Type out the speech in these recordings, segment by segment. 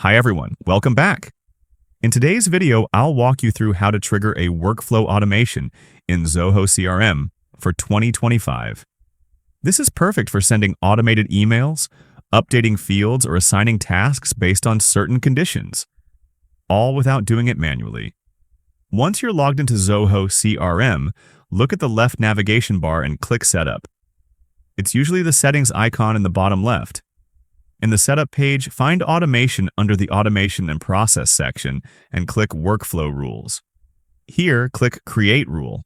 Hi everyone, welcome back. In today's video, I'll walk you through how to trigger a workflow automation in Zoho CRM for 2025. This is perfect for sending automated emails, updating fields, or assigning tasks based on certain conditions, all without doing it manually. Once you're logged into Zoho CRM, look at the left navigation bar and click Setup. It's usually the settings icon in the bottom left. In the Setup page, find Automation under the Automation and Process section and click Workflow Rules. Here, click Create Rule.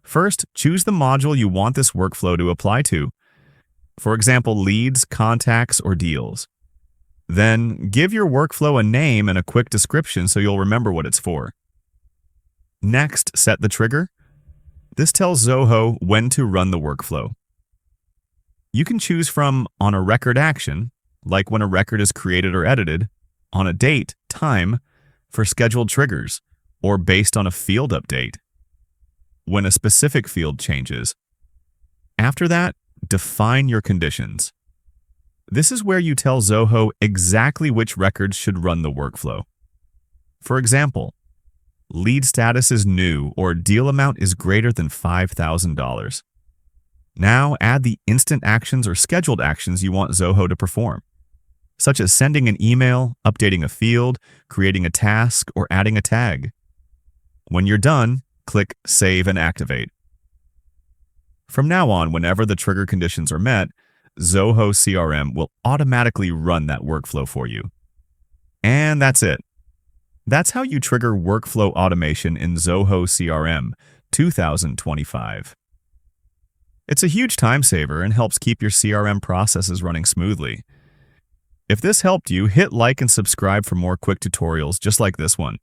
First, choose the module you want this workflow to apply to. For example, leads, contacts, or deals. Then, give your workflow a name and a quick description so you'll remember what it's for. Next, set the trigger. This tells Zoho when to run the workflow. You can choose from on a record action, like when a record is created or edited, on a date, time, for scheduled triggers, or based on a field update, when a specific field changes. After that, define your conditions. This is where you tell Zoho exactly which records should run the workflow. For example, lead status is new or deal amount is greater than $5,000. Now add the instant actions or scheduled actions you want Zoho to perform, such as sending an email, updating a field, creating a task, or adding a tag. When you're done, click Save and Activate. From now on, whenever the trigger conditions are met, Zoho CRM will automatically run that workflow for you. And that's it. That's how you trigger workflow automation in Zoho CRM 2025. It's a huge time saver and helps keep your CRM processes running smoothly. If this helped you, hit like and subscribe for more quick tutorials just like this one.